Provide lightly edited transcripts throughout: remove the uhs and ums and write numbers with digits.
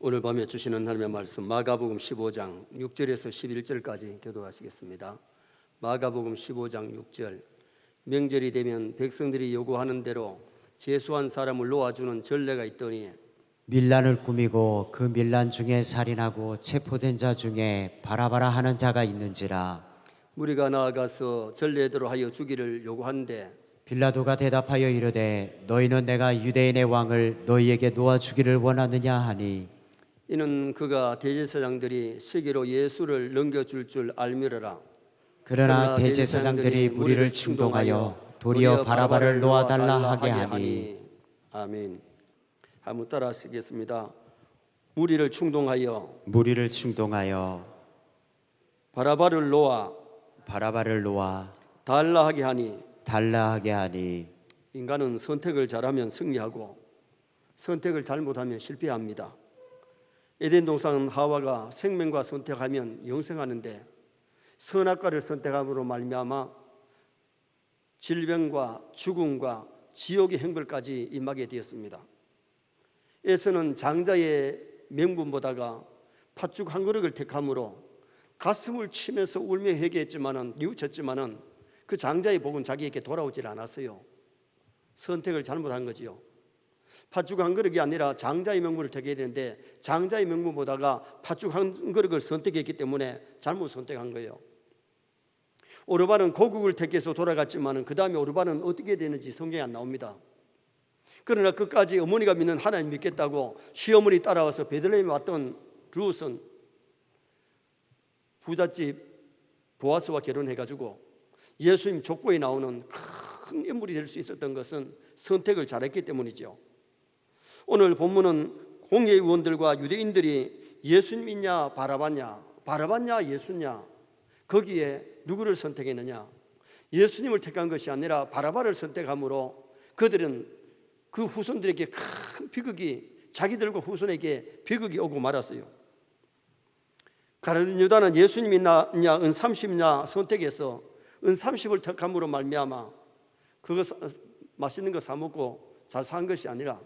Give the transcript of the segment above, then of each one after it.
오늘 밤에 주시는 하나님의 말씀 마가복음 15장 6절에서 11절까지 교도하시겠습니다. 마가복음 15장 6절 명절이 되면 백성들이 요구하는 대로 재수한 사람을 놓아주는 전례가 있더니 밀란을 꾸미고 그 밀란 중에 살인하고 체포된 자 중에 바라바라 하는 자가 있는지라. 무리가 나아가서 전례대로 하여 주기를 요구하는데 빌라도가 대답하여 이르되 너희는 내가 유대인의 왕을 너희에게 놓아주기를 원하느냐 하니 이는 그가 대제사장들이 시기로 예수를 넘겨줄 줄 알미러라. 그러나 대제사장들이 무리를 충동하여 도리어 바라바를 놓아달라 하게 하니. 아멘. 한번 따라하시겠습니다. 무리를 충동하여 바라바를 놓아 달라 하게 하니. 인간은 선택을 잘하면 승리하고 선택을 잘못하면 실패합니다. 에덴 동산 하와가 생명과 선택하면 영생하는데 선악과를 선택함으로 말미암아 질병과 죽음과 지옥의 형벌까지 임하게 되었습니다. 에서는 장자의 명분보다가 팥죽 한 그릇을 택함으로 가슴을 치면서 울며 회개했지만은 뉘우쳤지만은 그 장자의 복은 자기에게 돌아오질 않았어요. 선택을 잘못한 거지요. 팥죽 한 그릇이 아니라 장자의 명분을 택해야 되는데 장자의 명분보다가 팥죽 한 그릇을 선택했기 때문에 잘못 선택한 거예요. 오르반은 고국을 택해서 돌아갔지만 그 다음에 오르반은 어떻게 되는지 성경에 안 나옵니다. 그러나 끝까지 어머니가 믿는 하나님 믿겠다고 시어머니 따라와서 베들레헴에 왔던 룻은 부잣집 보아스와 결혼해가지고 예수님 족보에 나오는 큰 인물이 될 수 있었던 것은 선택을 잘했기 때문이죠. 오늘 본문은 공회의원들과 유대인들이 예수님 믿냐 바라바냐 예수냐 거기에 누구를 선택했느냐, 예수님을 택한 것이 아니라 바라바를 선택함으로 그들은 그 후손들에게 큰 비극이 자기들과 후손에게 비극이 오고 말았어요. 가룟 유다는 예수님 믿냐 은 30냐 선택해서 은 30을 택함으로 말미암아 그거 맛있는 거 사 먹고 잘 산 것이 아니라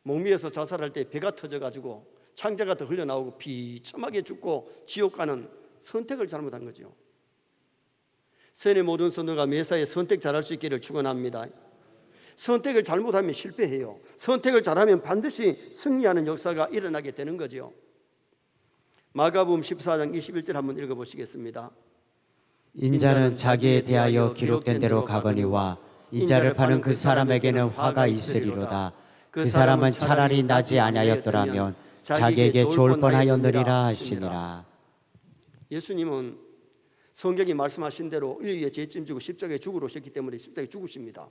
목미에서 자살할 때 배가 터져가지고 창자가 더 흘러나오고 비참하게 죽고 지옥 가는 선택을 잘못한 거죠. 선의 모든 성도가 매사에 선택 잘할 수 있기를 축원합니다. 선택을 잘못하면 실패해요. 선택을 잘하면 반드시 승리하는 역사가 일어나게 되는 거죠. 마가복음 14장 21절 한번 읽어보시겠습니다. 인자는 자기에 대하여 기록된 대로 가거니와 인자를 파는 그 사람에게는 화가 있으리로다. 그 사람은 차라리 나지 아니하였더라면 자기에게 좋을 뻔하였느니라 하시니라. 예수님은 성경이 말씀하신 대로 인류의 죄짐 지고 십자가에 죽으러 오셨기 때문에 십자가에 죽으십니다.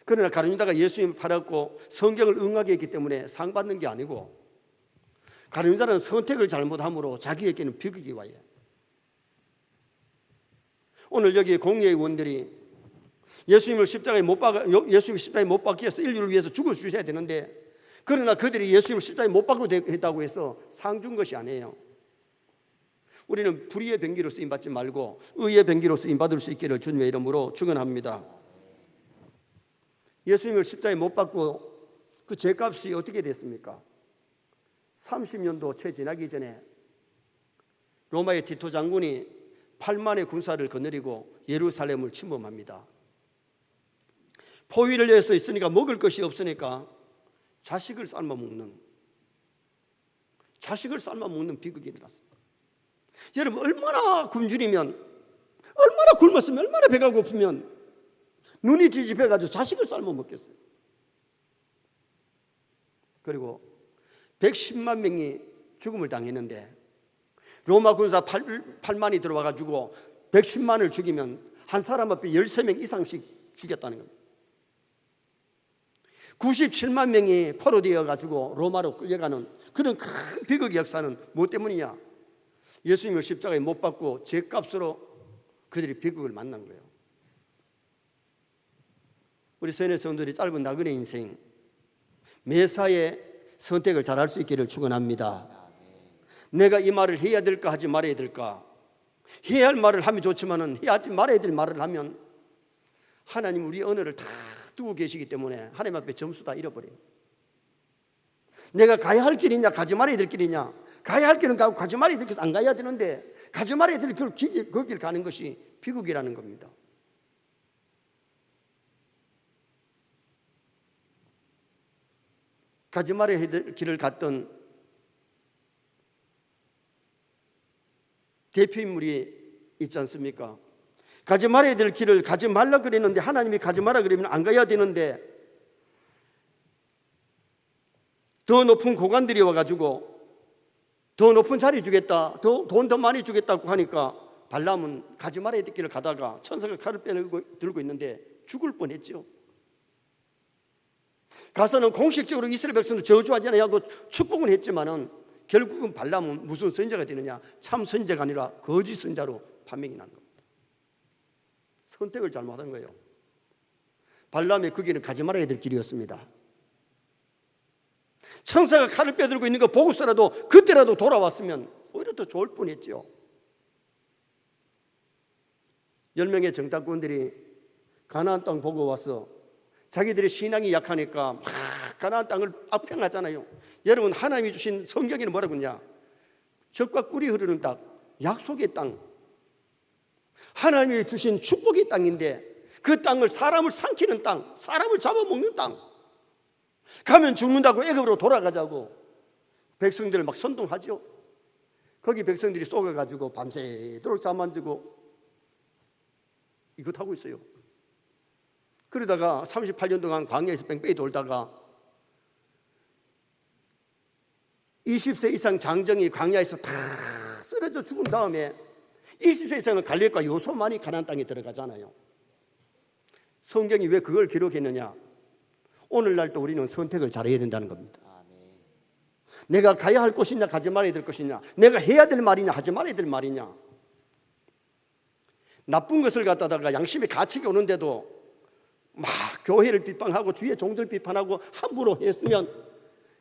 그러나 가룟 유다가 예수님을 팔았고 성경을 응하게 했기 때문에 상 받는 게 아니고 가룟 유다는 선택을 잘못함으로 자기에게는 비극이 와요. 오늘 여기 공회의원들이 예수님을 십자가에 못 박기 위해서 인류를 위해서 죽어 주셔야 되는데 그러나 그들이 예수님을 십자가에 못 박고 했다고 해서 상 준 것이 아니에요. 우리는 불의의 병기로 쓰임 받지 말고 의의 병기로 쓰임 받을 수 있기를 주님의 이름으로 축원합니다. 예수님을 십자가에 못 박고 그 죄값이 어떻게 됐습니까? 30년도 채 지나기 전에 로마의 티토 장군이 8만의 군사를 거느리고 예루살렘을 침범합니다. 포위를 해서 있으니까 먹을 것이 없으니까 자식을 삶아 먹는 비극이 일어났습니다. 여러분 얼마나 굶주리면, 얼마나 굶었으면, 얼마나 배가 고프면 눈이 뒤집혀가지고 자식을 삶아 먹겠어요. 그리고 110만 명이 죽음을 당했는데 로마 군사 8만이 들어와가지고 110만을 죽이면 한 사람 앞에 13명 이상씩 죽였다는 겁니다. 97만 명이 포로되어가지고 로마로 끌려가는 그런 큰 비극의 역사는 무엇 때문이냐? 예수님을 십자가에 못 박고 죄값으로 그들이 비극을 만난 거예요. 우리 선의 성도들이 짧은 나그네 인생 매사에 선택을 잘할 수 있기를 축원합니다. 내가 이 말을 해야 될까 하지 말아야 될까? 해야 할 말을 하면 좋지만은 해야지 말아야 될 말을 하면 하나님 우리 언어를 다 두고 계시기 때문에 하나님 앞에 점수 다 잃어버려요. 내가 가야 할 길이냐 가지 말아야 될 길이냐. 가야 할 길은 가고 가지 말아야 될 길은 안 가야 되는데 가지 말아야 될 그 길 가는 것이 비극이라는 겁니다. 가지 말아야 될 길을 갔던 대표인물이 있지 않습니까? 가지 말아야 될 길을 가지 말라 그랬는데 하나님이 가지 마라 그러면 안 가야 되는데 더 높은 고관들이 와가지고 더 높은 자리 주겠다, 돈 더 많이 주겠다고 하니까 발람은 가지 말아야 될 길을 가다가 천사가 칼을 들고 있는데 죽을 뻔했죠. 가서는 공식적으로 이스라엘 백성을 저주하지 않냐고 축복은 했지만은 결국은 발람은 무슨 선지자가 되느냐? 참 선지자가 아니라 거짓 선지자로 판명이 난 겁니다. 선택을 잘못한 거예요. 발람의 그 길은 가지 말아야 될 길이었습니다. 천사가 칼을 빼들고 있는 거 보고서라도 그때라도 돌아왔으면 오히려 더 좋을 뻔했죠. 10명의 정탐꾼들이 가나안 땅 보고 와서 자기들의 신앙이 약하니까 막 가나안 땅을 악평하잖아요. 여러분, 하나님이 주신 성경에는 뭐라고 하냐? 젖과 꿀이 흐르는 땅, 약속의 땅, 하나님이 주신 축복의 땅인데 그 땅을 사람을 삼키는 땅, 사람을 잡아먹는 땅, 가면 죽는다고 애굽으로 돌아가자고 백성들을 막 선동하죠. 거기 백성들이 쏘가가지고 밤새도록 잠 안 자고 이거 타고 있어요. 그러다가 38년 동안 광야에서 뺑뺑이 돌다가 20세 이상 장정이 광야에서 다 쓰러져 죽은 다음에 20세 이상은 갈렙과 요소만이 가나안 땅에 들어가잖아요. 성경이 왜 그걸 기록했느냐? 오늘날도 우리는 선택을 잘해야 된다는 겁니다. 내가 가야 할 곳이냐 가지 말아야 될 것이냐, 내가 해야 될 말이냐 하지 말아야 될 말이냐. 나쁜 것을 갖다가 양심의 가책이 오는데도 막 교회를 비판하고 뒤에 종들 비판하고 함부로 했으면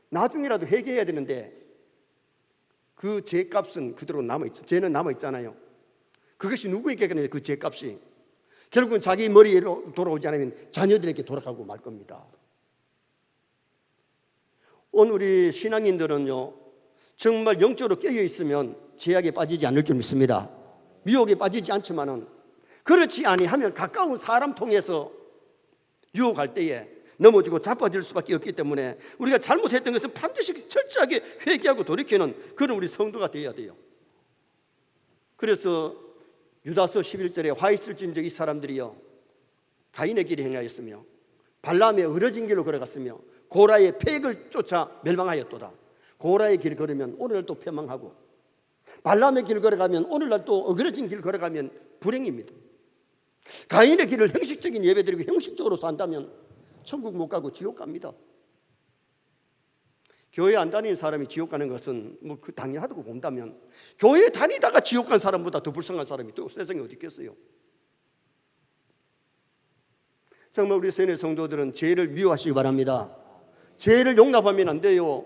나중에라도 회개해야 되는데 그 죄값은 그대로 남아있죠. 죄는 남아있잖아요. 그것이 누구에게 가냐, 그 죄값이 결국은 자기 머리로 돌아오지 않으면 자녀들에게 돌아가고 말 겁니다. 오늘 우리 신앙인들은요, 정말 영적으로 깨어있으면 죄악에 빠지지 않을 줄 믿습니다. 미혹에 빠지지 않지만은 그렇지 아니하면 가까운 사람 통해서 유혹할 때에 넘어지고 자빠질 수밖에 없기 때문에 우리가 잘못했던 것은 반드시 철저하게 회개하고 돌이키는 그런 우리 성도가 되어야 돼요. 그래서 유다서 11절에 화 있을진저 이 사람들이요 가인의 길에 행하였으며 발람의 어러진 길로 걸어갔으며 고라의 폐역을 쫓아 멸망하였도다. 고라의 길 걸으면 오늘날 또 패망하고 발람의 길 걸어가면 오늘날 또 어그러진 길 걸어가면 불행입니다. 가인의 길을 형식적인 예배드리고 형식적으로 산다면 천국 못 가고 지옥 갑니다. 교회 안 다니는 사람이 지옥 가는 것은 뭐 그 당연하다고 본다면 교회 다니다가 지옥 간 사람보다 더 불쌍한 사람이 또 세상에 어디 있겠어요? 정말 우리 세뇌 성도들은 죄를 미워하시기 바랍니다. 죄를 용납하면 안 돼요.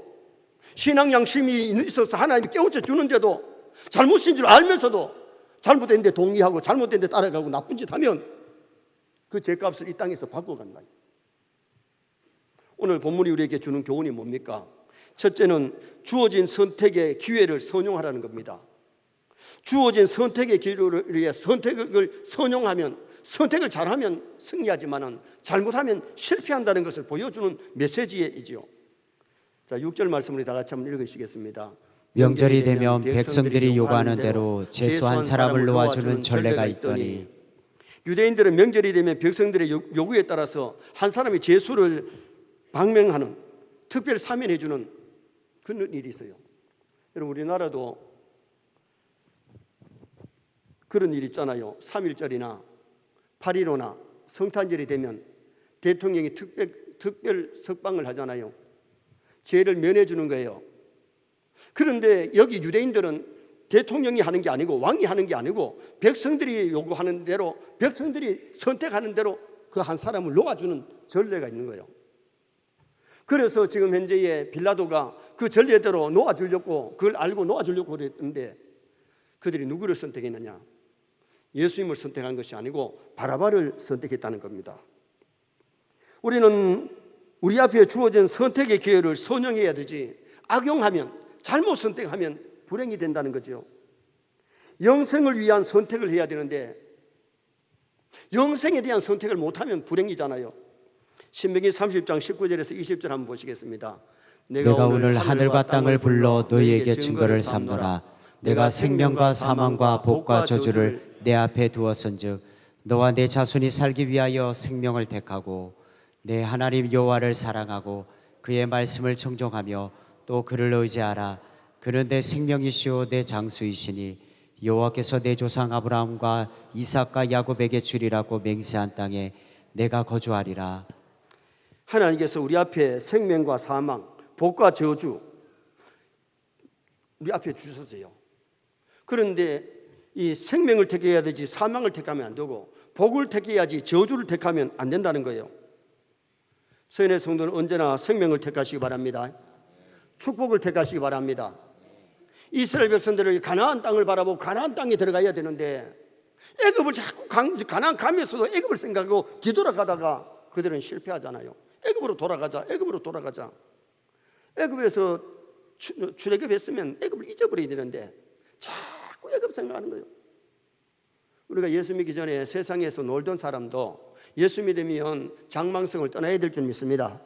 신앙 양심이 있어서 하나님이 깨우쳐 주는데도 잘못인 줄 알면서도 잘못된데 동의하고 잘못된데 따라가고 나쁜 짓 하면 그 죄값을 이 땅에서 받고 간다. 오늘 본문이 우리에게 주는 교훈이 뭡니까? 첫째는 주어진 선택의 기회를 선용하라는 겁니다. 주어진 선택의 기회를 위해 선택을 선용하면, 선택을 잘하면 승리하지만은 잘못하면 실패한다는 것을 보여주는 메시지이지요. 자, 6절 말씀을 다 같이 한번 읽으시겠습니다. 명절이 되면 백성들이 요구하는 대로 제수 한 사람을 놓아주는 전례가 있더니, 유대인들은 명절이 되면 백성들의 요구에 따라서 한 사람의 제수를 방명하는, 특별 사면해 주는 그런 일이 있어요. 여러분, 우리나라도 그런 일 있잖아요. 3.1절이나 8.15나 성탄절이 되면 대통령이 특별 석방을 하잖아요. 죄를 면해 주는 거예요. 그런데 여기 유대인들은 대통령이 하는 게 아니고 왕이 하는 게 아니고 백성들이 요구하는 대로, 백성들이 선택하는 대로 그 한 사람을 놓아주는 전례가 있는 거예요. 그래서 지금 현재의 빌라도가 그 전례대로 놓아주려고, 그걸 알고 놓아주려고 그랬는데 그들이 누구를 선택했느냐? 예수님을 선택한 것이 아니고 바라바를 선택했다는 겁니다. 우리는 우리 앞에 주어진 선택의 기회를 선용해야 되지, 악용하면, 잘못 선택하면 불행이 된다는 거죠. 영생을 위한 선택을 해야 되는데 영생에 대한 선택을 못하면 불행이잖아요. 신명기 30장 19절에서 20절 한번 보시겠습니다. 내가 오늘 하늘과 땅을 불러 너희에게 증거를 삼노라. 내가 생명과 사망과 복과 저주를 내 앞에 두었은즉 너와 내 자손이 살기 위하여 생명을 택하고 내 하나님 여호와를 사랑하고 그의 말씀을 청종하며 또 그를 의지하라. 그는 내 생명이시오 내 장수이시니 여호와께서 내 조상 아브라함과 이삭과 야곱에게 주리라고 맹세한 땅에 내가 거주하리라. 하나님께서 우리 앞에 생명과 사망, 복과 저주 우리 앞에 주셨어요. 그런데 이 생명을 택해야 되지 사망을 택하면 안 되고, 복을 택해야지 저주를 택하면 안 된다는 거예요. 서인의 성도는 언제나 생명을 택하시기 바랍니다. 축복을 택하시기 바랍니다. 이스라엘 백성들을 가나안 땅을 바라보고 가나안 땅에 들어가야 되는데 애굽을 자꾸 가나안 가면서도 애굽을 생각하고 뒤돌아가다가 그들은 실패하잖아요. 애굽으로 돌아가자, 애굽으로 돌아가자. 애굽에서 출애굽했으면 애굽을 잊어버려야 되는데 자꾸 애굽 생각하는 거예요. 우리가 예수 믿기 전에 세상에서 놀던 사람도 예수 믿으면 장망성을 떠나야 될 줄 믿습니다.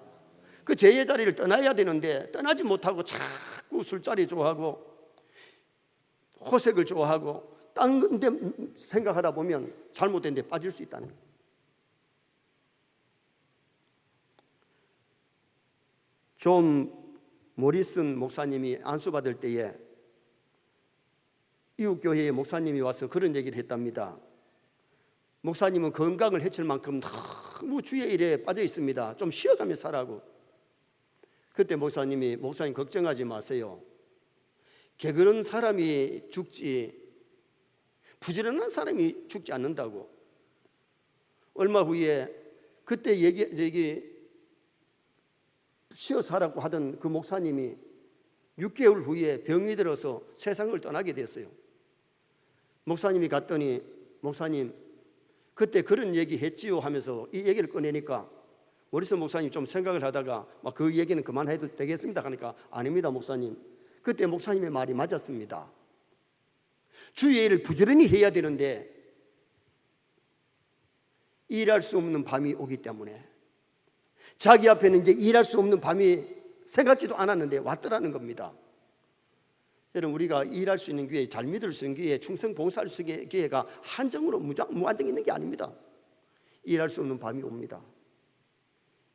그 제의 자리를 떠나야 되는데 떠나지 못하고 자꾸 술자리 좋아하고 호색을 좋아하고 딴 데 생각하다 보면 잘못된 데 빠질 수 있다는 거예요. 존 모리슨 목사님이 안수받을 때에 이웃교회의 목사님이 와서 그런 얘기를 했답니다. 목사님은 건강을 해칠 만큼 너무 주의 일에 빠져 있습니다. 좀 쉬어가며 살라고. 그때 목사님 걱정하지 마세요. 게으른 사람이 죽지 부지런한 사람이 죽지 않는다고. 얼마 후에 그때 쉬어 살라고 하던 그 목사님이 6개월 후에 병이 들어서 세상을 떠나게 됐어요. 목사님이 갔더니 목사님 그때 그런 얘기 했지요 하면서 이 얘기를 꺼내니까 모리슨 목사님 좀 생각을 하다가 막 그 얘기는 그만해도 되겠습니다 하니까 아닙니다 목사님. 그때 목사님의 말이 맞았습니다. 주의 일을 부지런히 해야 되는데 일할 수 없는 밤이 오기 때문에 자기 앞에는 이제 일할 수 없는 밤이 생각지도 않았는데 왔더라는 겁니다. 여러분 우리가 일할 수 있는 기회, 잘 믿을 수 있는 기회, 충성 봉사할 수 있는 기회가 한정으로 무한정 있는 게 아닙니다. 일할 수 없는 밤이 옵니다.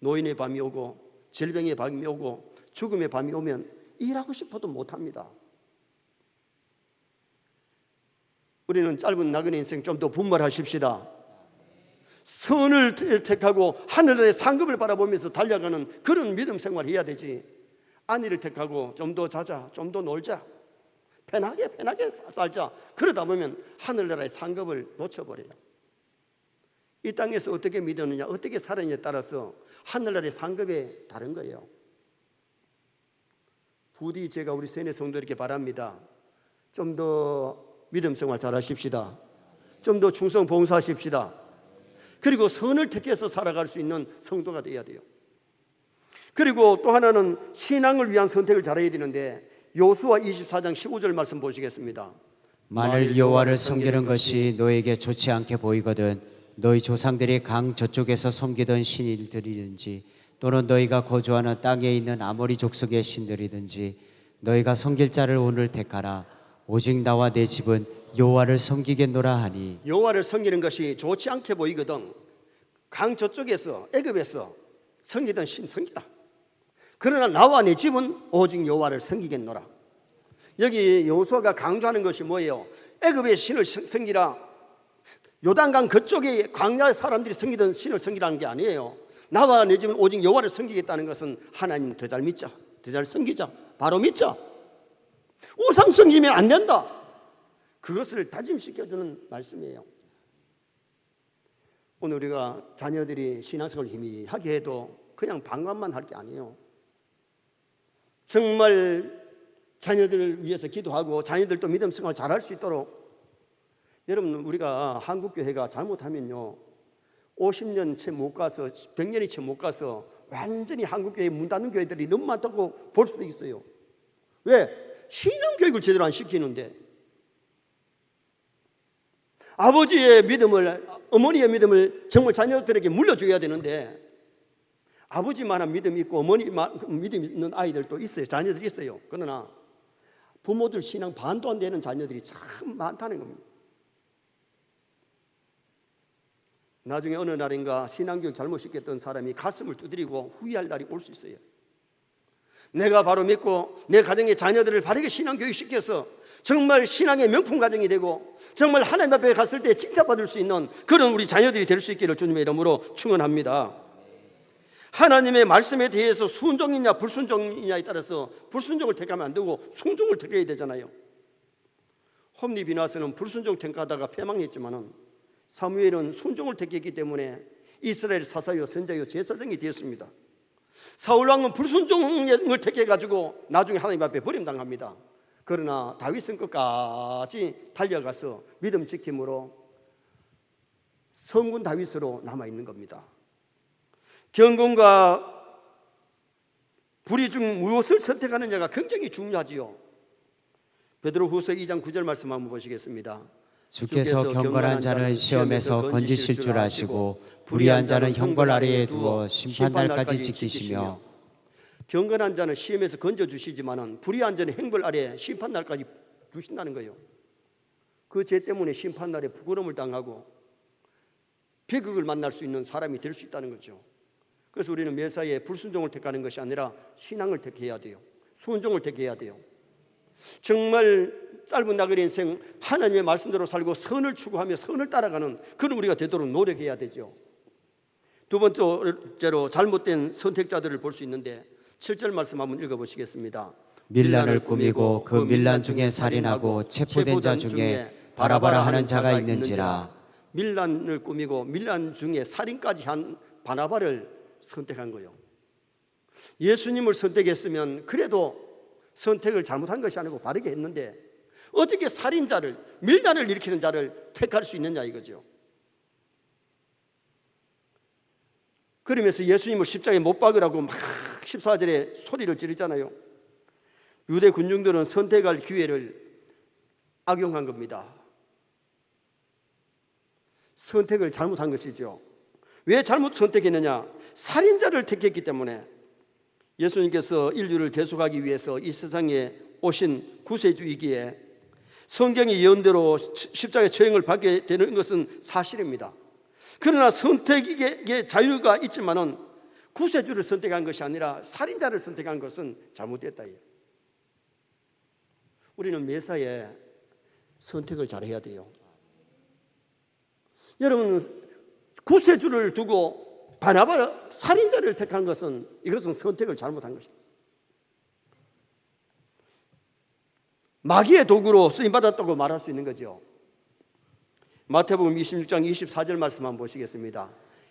노인의 밤이 오고 질병의 밤이 오고 죽음의 밤이 오면 일하고 싶어도 못합니다. 우리는 짧은 나그네 인생 좀 더 분발하십시다. 선을 택하고 하늘의 상급을 바라보면서 달려가는 그런 믿음 생활을 해야 되지. 안위를 택하고 좀 더 자자, 좀 더 놀자, 편하게 살자. 그러다 보면 하늘나라의 상급을 놓쳐버려요. 이 땅에서 어떻게 믿었느냐, 어떻게 살았느냐에 따라서 하늘나라의 상급이 다른 거예요. 부디 제가 우리 세네 성도에게 바랍니다. 좀 더 믿음 생활 잘 하십시다. 좀 더 충성 봉사하십시다. 그리고 선을 택해서 살아갈 수 있는 성도가 되어야 돼요. 그리고 또 하나는 신앙을 위한 선택을 잘해야 되는데 여호수아 24장 15절 말씀 보시겠습니다. 만일 여호와를 섬기는 것이 너에게 좋지 않게 보이거든 너희 조상들이 강 저쪽에서 섬기던 신들이든지 또는 너희가 거주하는 땅에 있는 아모리 족속의 신들이든지 너희가 섬길 자를 오늘 택하라. 오직 나와 내 집은 여호와를 섬기겠노라 하니. 여호와를 섬기는 것이 좋지 않게 보이거든 강 저쪽에서 애굽에서 섬기던 신 섬기라. 그러나 나와 내 집은 오직 여호와를 섬기겠노라. 여기 여호수아가 강조하는 것이 뭐예요? 애굽의 신을 섬기라. 요단강 그쪽에 광야 사람들이 섬기던 신을 섬기라는 게 아니에요. 나와 내 집은 오직 여호와를 섬기겠다는 것은 하나님 더 잘 믿자, 더 잘 섬기자, 바로 믿자. 우상 섬기면 안 된다. 그것을 다짐시켜주는 말씀이에요. 오늘 우리가 자녀들이 신앙생활을 희미하게 해도 그냥 방관만 할 게 아니에요. 정말 자녀들을 위해서 기도하고 자녀들도 믿음 생활을 잘할 수 있도록. 여러분 우리가 한국교회가 잘못하면요 50년 채 못 가서 100년이 채 못 가서 완전히 한국교회 문 닫는 교회들이 너무 많다고 볼 수도 있어요. 왜? 신앙교육을 제대로 안 시키는데. 아버지의 믿음을, 어머니의 믿음을 정말 자녀들에게 물려줘야 되는데, 아버지만한 믿음이 있고 어머니만 믿음이 있는 아이들도 있어요. 자녀들이 있어요. 그러나 부모들 신앙 반도 안 되는 자녀들이 참 많다는 겁니다. 나중에 어느 날인가 신앙교육 잘못 시켰던 사람이 가슴을 두드리고 후회할 날이 올 수 있어요. 내가 바로 믿고 내 가정의 자녀들을 바르게 신앙교육 시켜서 정말 신앙의 명품 가정이 되고 정말 하나님 앞에 갔을 때 칭찬받을 수 있는 그런 우리 자녀들이 될 수 있기를 주님의 이름으로 축원합니다. 하나님의 말씀에 대해서 순종이냐 불순종이냐에 따라서 불순종을 택하면 안 되고 순종을 택해야 되잖아요. 홈리 비나스는 불순종 택하다가 패망했지만은 사무엘은 순종을 택했기 때문에 이스라엘 사사요 선자요 제사장이 되었습니다. 사울왕은 불순종을 택해가지고 나중에 하나님 앞에 버림당합니다. 그러나 다윗은 끝까지 달려가서 믿음 지킴으로 성군 다윗으로 남아있는 겁니다. 경건과 불의 중 무엇을 선택하느냐가 굉장히 중요하지요. 베드로후서 2장 9절 말씀 한번 보시겠습니다. 주께서 경건한 자는 시험에서 건지실 줄 아시고 불의한 자는 형벌 아래에 두어 심판날까지 지키시며. 경건한 자는 시험에서 건져주시지만 불의한 자는 형벌 아래에 심판날까지 두신다는 거예요. 그 죄 때문에 심판날에 부끄러움을 당하고 비극을 만날 수 있는 사람이 될 수 있다는 거죠. 그래서 우리는 매사에 불순종을 택하는 것이 아니라 신앙을 택해야 돼요. 순종을 택해야 돼요. 정말 짧은 나그네 인생 하나님의 말씀대로 살고 선을 추구하며 선을 따라가는 그런 우리가 되도록 노력해야 되죠. 두 번째로 잘못된 선택자들을 볼 수 있는데 7절 말씀 한번 읽어보시겠습니다. 밀란을 꾸미고 그 밀란 중에 살인하고 체포된 자 중에 바라바라 하는 자가 있는지라. 밀란을 꾸미고 밀란 중에 살인까지 한 바나바를 선택한 거예요. 예수님을 선택했으면 그래도 선택을 잘못한 것이 아니고 바르게 했는데 어떻게 살인자를, 밀란을 일으키는 자를 택할 수 있느냐 이거죠. 그러면서 예수님을 십자가에 못 박으라고 막 14절에 소리를 지르잖아요. 유대 군중들은 선택할 기회를 악용한 겁니다. 선택을 잘못한 것이죠. 왜 잘못 선택했느냐? 살인자를 택했기 때문에. 예수님께서 인류를 대속하기 위해서 이 세상에 오신 구세주이기에 성경의 예언대로 십자가의 처형을 받게 되는 것은 사실입니다. 그러나 선택의 자유가 있지만은 구세주를 선택한 것이 아니라 살인자를 선택한 것은 잘못됐다. 우리는 매사에 선택을 잘해야 돼요. 여러분, 구세주를 두고 바나바 살인자를 택한 것은 이것은 선택을 잘못한 것입니다. 마귀의 도구로 쓰임받았다고 말할 수 있는 거죠. 마태복음 26장 24절 말씀 한번 보시겠습니다.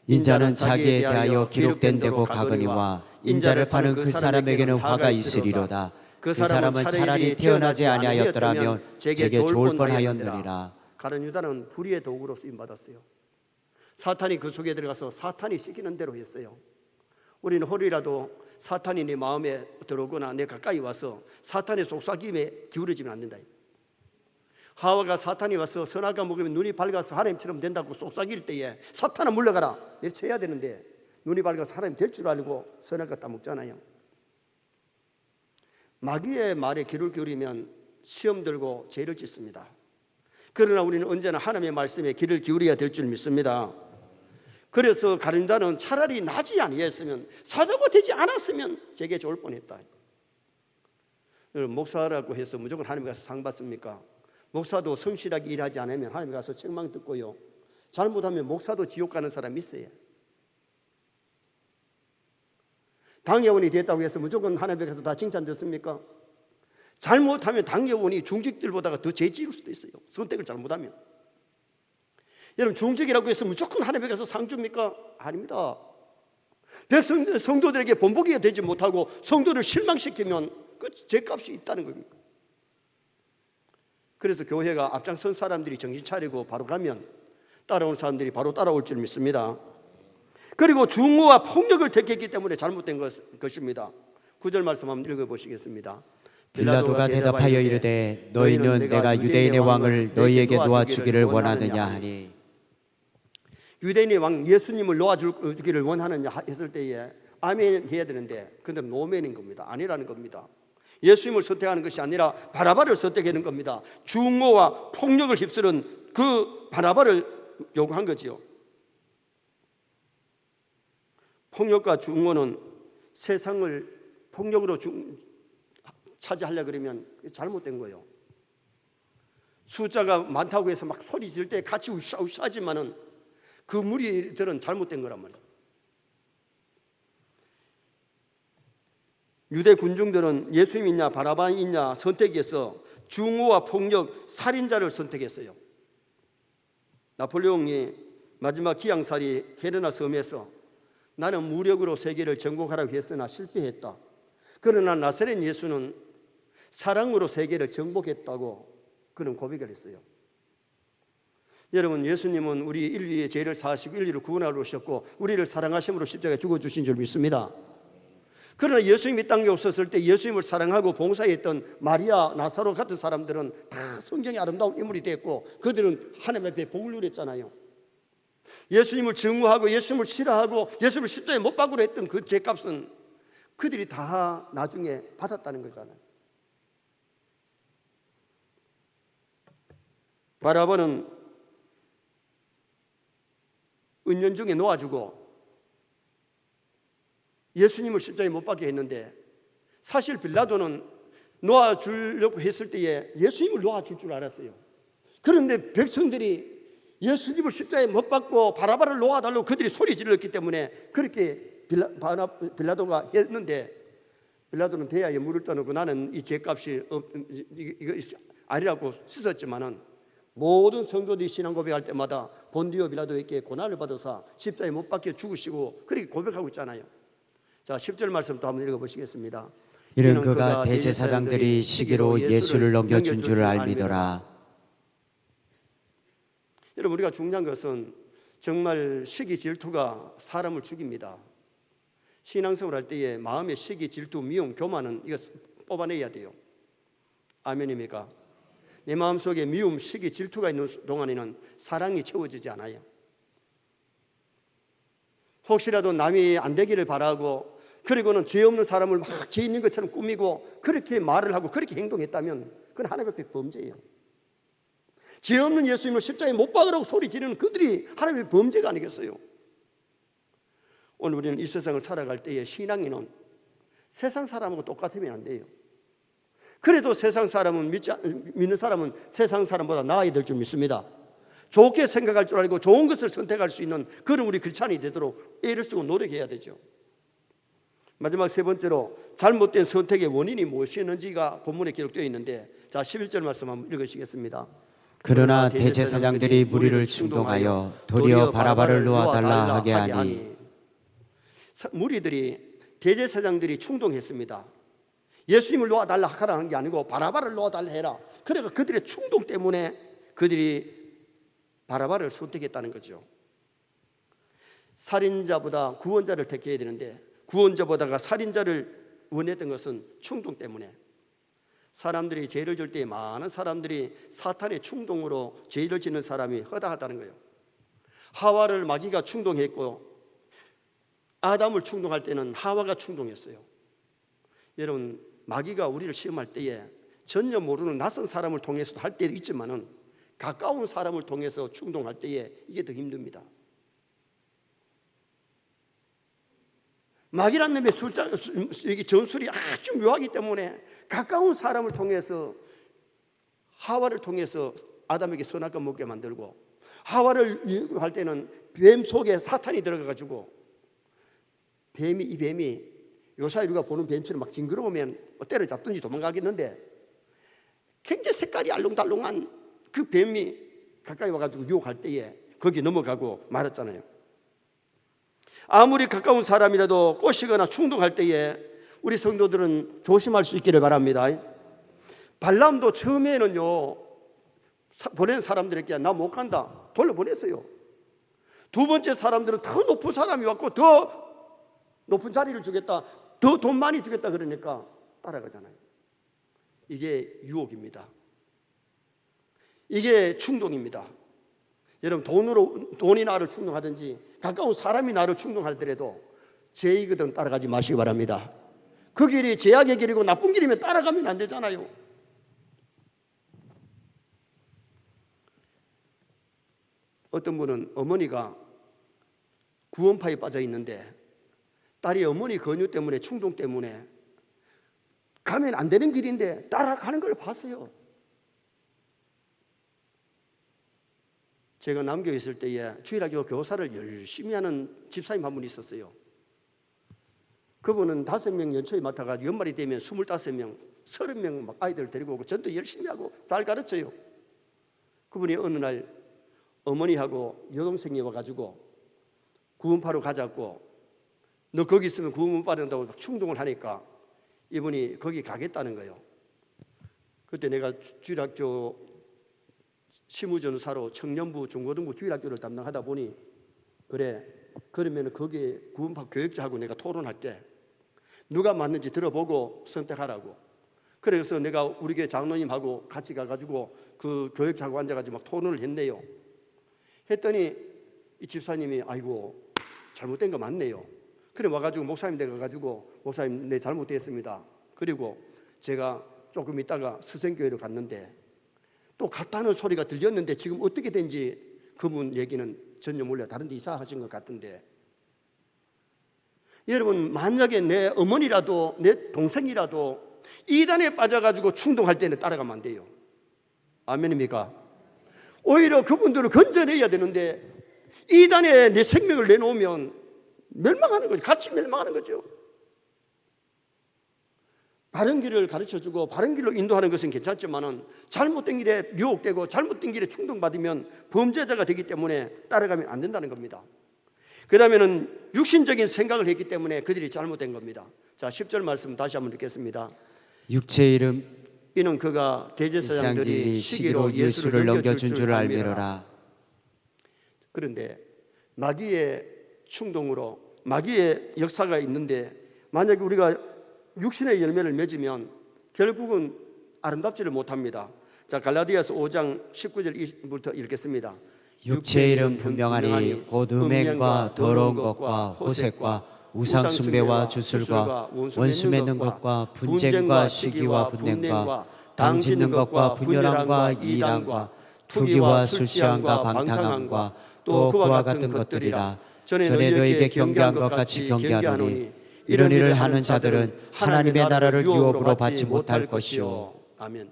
인자는 자기에 대하여 기록된 대로 가거니와 인자를 파는 그 사람에게는 화가 있으리로다. 그 사람은 차라리 태어나지 아니하였더라면 제게 좋을 뻔하였느니라. 가룟 유다는 불의의 도구로 쓰임받았어요. 사탄이 그 속에 들어가서 사탄이 시키는 대로 했어요. 우리는 혹이라도 사탄이 내 마음에 들어오거나 내 가까이 와서 사탄의 속삭임에 기울어지면 안 된다. 하와가 사탄이 와서 선악과 먹으면 눈이 밝아서 하나님처럼 된다고 속삭일 때에 사탄아 물러가라 내쳐야 되는데 눈이 밝아서 하나님 될 줄 알고 선악과 따먹잖아요. 마귀의 말에 귀를 기울이면 시험 들고 죄를 짓습니다. 그러나 우리는 언제나 하나님의 말씀에 귀를 기울여야 될 줄 믿습니다. 그래서 가룟 유다는 차라리 나지 아니했으면 사도가 되지 않았으면 제게 좋을 뻔했다. 목사라고 해서 무조건 하나님 가서 상 받습니까? 목사도 성실하게 일하지 않으면 하나님 가서 책망 듣고요. 잘못하면 목사도 지옥 가는 사람이 있어요. 당회원이 됐다고 해서 무조건 하나님에 가서 다 칭찬 듣습니까? 잘못하면 당회원이 중직들보다가 더 죄 지을 수도 있어요. 선택을 잘못하면. 여러분, 중직이라고 해서 무조건 하나님에 가서 상 줍니까? 아닙니다. 성도들에게 본보기가 되지 못하고 성도를 실망시키면 그 죄값이 있다는 겁니다. 그래서 교회가 앞장선 사람들이 정신 차리고 바로 가면 따라오는 사람들이 바로 따라올 줄 믿습니다. 그리고 중후와 폭력을 택했기 때문에 잘못된 것입니다. 9절 말씀 한번 읽어보시겠습니다. 빌라도가 대답하여 이르되 너희는 내가 유대인의 왕을 너희에게 놓아주기를 원하느냐 하니 유대인의 왕 예수님을 놓아주기를 원하느냐 했을 때에 아멘 해야 되는데 근데 노멘인 겁니다. 아니라는 겁니다. 예수님을 선택하는 것이 아니라 바라바를 선택하는 겁니다. 중후와 폭력을 휩쓰는 그 바라바를 요구한 거지요. 폭력과 중후는 세상을 폭력으로 차지하려고 그러면 잘못된 거예요. 숫자가 많다고 해서 막 소리 지를 때 같이 우샤우샤하지만은 그 무리들은 잘못된 거란 말이에요. 유대 군중들은 예수님 있냐 바라바 있냐 선택해서 중후와 폭력, 살인자를 선택했어요. 나폴레옹이 마지막 기항살이 헤르나 섬에서 나는 무력으로 세계를 정복하라고 했으나 실패했다. 그러나 나사렛 예수는 사랑으로 세계를 정복했다고 그런 고백을 했어요. 여러분, 예수님은 우리 인류의 죄를 사하시고 인류를 구원하러 오셨고 우리를 사랑하심으로 십자가에 죽어주신 줄 믿습니다. 그러나 예수님이 땅에 없었을 때 예수님을 사랑하고 봉사했던 마리아, 나사로 같은 사람들은 다 성경의 아름다운 인물이 됐고 그들은 하나님 앞에 복을 누렸잖아요. 예수님을 증오하고 예수님을 싫어하고 예수님을 십자가에 못 박으려 했던 그 죄값은 그들이 다 나중에 받았다는 거잖아요. 바라바는 은연중에 놓아주고 예수님을 십자가에 못 박게 했는데 사실 빌라도는 놓아주려고 했을 때에 예수님을 놓아줄 줄 알았어요. 그런데 백성들이 예수님을 십자가에 못 박고 바라바를 놓아달라고 그들이 소리 질렀기 때문에 그렇게 빌라도가 했는데 빌라도는 대야에 물을 떠놓고 나는 이 죄값이 이거 아니라고 씻었지만은 모든 성도들이 신앙 고백할 때마다 본디오 빌라도에게 고난을 받아서 십자가에 못 박혀 죽으시고 그렇게 고백하고 있잖아요. 자, 10절 말씀 또 한번 읽어보시겠습니다. 이는 그가 대제사장들이 시기로 예수를 넘겨준 줄을 알미더라. 여러분, 우리가 중요한 것은 정말 시기 질투가 사람을 죽입니다. 신앙생활 할 때에 마음의 시기 질투 미움 교만은 이거 뽑아내야 돼요. 아멘입니까? 내 마음속에 미움 시기 질투가 있는 동안에는 사랑이 채워지지 않아요. 혹시라도 남이 안 되기를 바라고 그리고는 죄 없는 사람을 막 죄 있는 것처럼 꾸미고 그렇게 말을 하고 그렇게 행동했다면 그건 하나님 앞에 범죄예요. 죄 없는 예수님을 십자가에 못 박으라고 소리 지르는 그들이 하나님의 범죄가 아니겠어요? 오늘 우리는 이 세상을 살아갈 때에 신앙인은 세상 사람하고 똑같으면 안 돼요. 그래도 세상 사람은 믿는 사람은 세상 사람보다 나아야 될 줄 믿습니다. 좋게 생각할 줄 알고 좋은 것을 선택할 수 있는 그런 우리 크리스찬이 되도록 애를 쓰고 노력해야 되죠. 마지막 세 번째로 잘못된 선택의 원인이 무엇이었는지가 본문에 기록되어 있는데, 자 11절 말씀 한번 읽으시겠습니다. 그러나 대제사장들이 무리를 충동하여 도리어 바라바를 놓아달라 하게 하니. 무리들이 대제사장들이 충동했습니다. 예수님을 놓아달라 하라는 게 아니고 바라바를 놓아달라 해라. 그러니까 그들의 충동 때문에 그들이 바라바를 선택했다는 거죠. 살인자보다 구원자를 택해야 되는데 구원자보다가 살인자를 원했던 것은 충동 때문에. 사람들이 죄를 질 때 많은 사람들이 사탄의 충동으로 죄를 짓는 사람이 허다하다는 거예요. 하와를 마귀가 충동했고 아담을 충동할 때는 하와가 충동했어요. 여러분, 마귀가 우리를 시험할 때에 전혀 모르는 낯선 사람을 통해서도 할 때도 있지만은 가까운 사람을 통해서 충동할 때에 이게 더 힘듭니다. 마귀란 놈의 전술이 아주 묘하기 때문에 가까운 사람을 통해서 하와를 통해서 아담에게 선할 것 먹게 만들고, 하와를 할 때는 뱀 속에 사탄이 들어가가지고 이 뱀이 요사이 우리가 보는 뱀처럼 막 징그러우면 때려잡든지 도망가겠는데 굉장히 색깔이 알롱달롱한 그 뱀이 가까이 와가지고 유혹할 때에 거기 넘어가고 말았잖아요. 아무리 가까운 사람이라도 꼬시거나 충동할 때에 우리 성도들은 조심할 수 있기를 바랍니다. 발람도 처음에는요 보낸 사람들에게 나 못 간다 돌려보냈어요. 두 번째 사람들은 더 높은 사람이 왔고 더 높은 자리를 주겠다, 더 돈 많이 주겠다 그러니까 따라가잖아요. 이게 유혹입니다. 이게 충동입니다. 여러분, 돈이 나를 충동하든지 가까운 사람이 나를 충동하더라도 죄이거든 따라가지 마시기 바랍니다. 그 길이 죄악의 길이고 나쁜 길이면 따라가면 안 되잖아요. 어떤 분은 어머니가 구원파에 빠져 있는데 딸이 어머니 권유 때문에, 충동 때문에 가면 안 되는 길인데 따라가는 걸 봤어요. 제가 남교에 있을 때에 주일학교 교사를 열심히 하는 집사님 한 분이 있었어요. 그분은 5명 연초에 맡아가지고 연말이 되면 25명, 30명 막 아이들 데리고 오고 전도 열심히 하고 잘 가르쳐요. 그분이 어느 날 어머니하고 여동생이 와가지고 구원파로 가자고, 너 거기 있으면 구원 못 받는다고 충동을 하니까 이분이 거기 가겠다는 거예요. 그때 내가 주일학교 시무전사로 청년부, 중고등부, 주일학교를 담당하다 보니, 그래 그러면 거기에 구원파 교육자하고 내가 토론할게, 누가 맞는지 들어보고 선택하라고. 그래서 내가 우리 교회 장로님하고 같이 가가지고 그 교육자하고 앉아가지고 막 토론을 했네요. 했더니 이 집사님이 아이고 잘못된 거 맞네요. 그래 와가지고 목사님 댁 가가지고 목사님 네 잘못됐습니다. 그리고 제가 조금 있다가 스승교회로 갔는데 또 갔다는 소리가 들렸는데 지금 어떻게 된지 그분 얘기는 전혀 몰라요. 다른 데 이사하신 것 같은데. 여러분, 만약에 내 어머니라도 내 동생이라도 이단에 빠져가지고 충동할 때는 따라가면 안 돼요. 아멘입니까? 오히려 그분들을 건져내야 되는데 이단에 내 생명을 내놓으면 멸망하는 거죠. 같이 멸망하는 거죠. 바른 길을 가르쳐주고 바른 길로 인도하는 것은 괜찮지만은 잘못된 길에 미혹되고 잘못된 길에 충동받으면 범죄자가 되기 때문에 따라가면 안 된다는 겁니다. 그 다음에는 육신적인 생각을 했기 때문에 그들이 잘못된 겁니다. 자, 10절 말씀 다시 한번 읽겠습니다. 육체의 이름 이는 그가 대제사장들이 시기로 예수를 넘겨준 줄 알미러라. 그런데 마귀의 충동으로 마귀의 역사가 있는데 만약에 우리가 육신의 열매를 맺으면 결국은 아름답지를 못합니다. 자, 갈라디아서 5장 19절부터 읽겠습니다. 육체의 이름 분명하니 곧 음행과 더러운 것과 호색과 우상숭배와 주술과 원수 맺는 것과 분쟁과 시기와 분냄과 당 짓는 것과 분열함과 이단과 투기와 술 취함과 방탕함과 또 그와 같은 것들이라. 전에 너희에게 경계한 것 같이 경계하노니 이런 일을 하는 자들은 하나님의 나라를 유업으로 받지 못할 것이요. 아멘.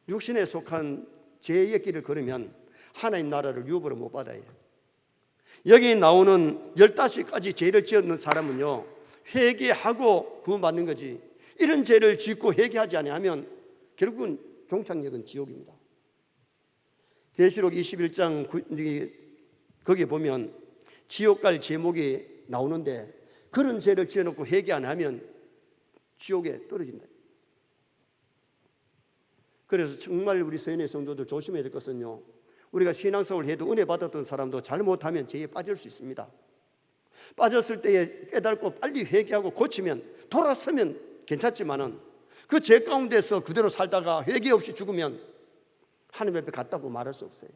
육신에 속한 죄의 길을 걸으면 하나님 나라를 유업으로 못 받아요. 여기 나오는 15가지 죄를 지었는 사람은요, 회개하고 구원받는 거지, 이런 죄를 짓고 회개하지 아니하면 결국은 종착역은 지옥입니다. 계시록 21장 거기에 보면 지옥 갈 제목이 나오는데 그런 죄를 지어놓고 회개 안 하면 지옥에 떨어진다. 그래서 정말 우리 서인의 성도들 조심해야 될 것은요, 우리가 신앙생활을 해도 은혜 받았던 사람도 잘못하면 죄에 빠질 수 있습니다. 빠졌을 때에 깨닫고 빨리 회개하고 고치면, 돌아서면 괜찮지만은 그 죄 가운데서 그대로 살다가 회개 없이 죽으면 하나님 앞에 갔다고 말할 수 없어요.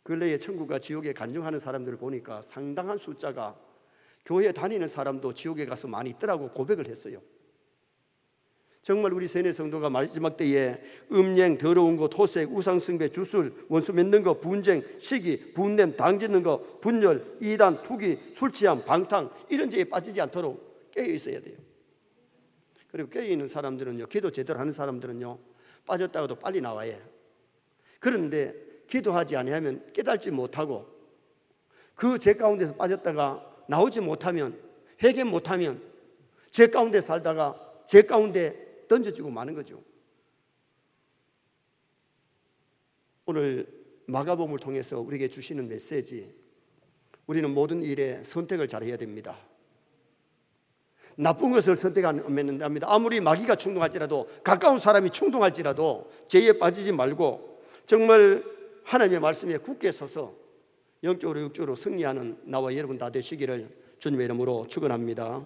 근래에 천국과 지옥에 간증하는 사람들을 보니까 상당한 숫자가 교회 다니는 사람도 지옥에 가서 많이 있더라고 고백을 했어요. 정말 우리 세뇌 성도가 마지막 때에 음행, 더러운 것, 호색, 우상숭배, 주술, 원수 맺는 것, 분쟁, 시기, 분냄, 당 짓는 것, 분열, 이단, 투기, 술 취함, 방탕, 이런 죄에 빠지지 않도록 깨어 있어야 돼요. 그리고 깨어 있는 사람들은요, 기도 제대로 하는 사람들은요, 빠졌다가도 빨리 나와야 해요. 그런데 기도하지 아니하면 깨달지 못하고 그 죄 가운데서 빠졌다가 나오지 못하면, 회개 못하면 죄 가운데 살다가 죄 가운데 던져지고 마는 거죠. 오늘 마가복음을 통해서 우리에게 주시는 메시지, 우리는 모든 일에 선택을 잘해야 됩니다. 나쁜 것을 선택하면 됩니다. 아무리 마귀가 충동할지라도, 가까운 사람이 충동할지라도 죄에 빠지지 말고 정말 하나님의 말씀에 굳게 서서 영적으로 육적으로 승리하는 나와 여러분 다 되시기를 주님의 이름으로 축원합니다.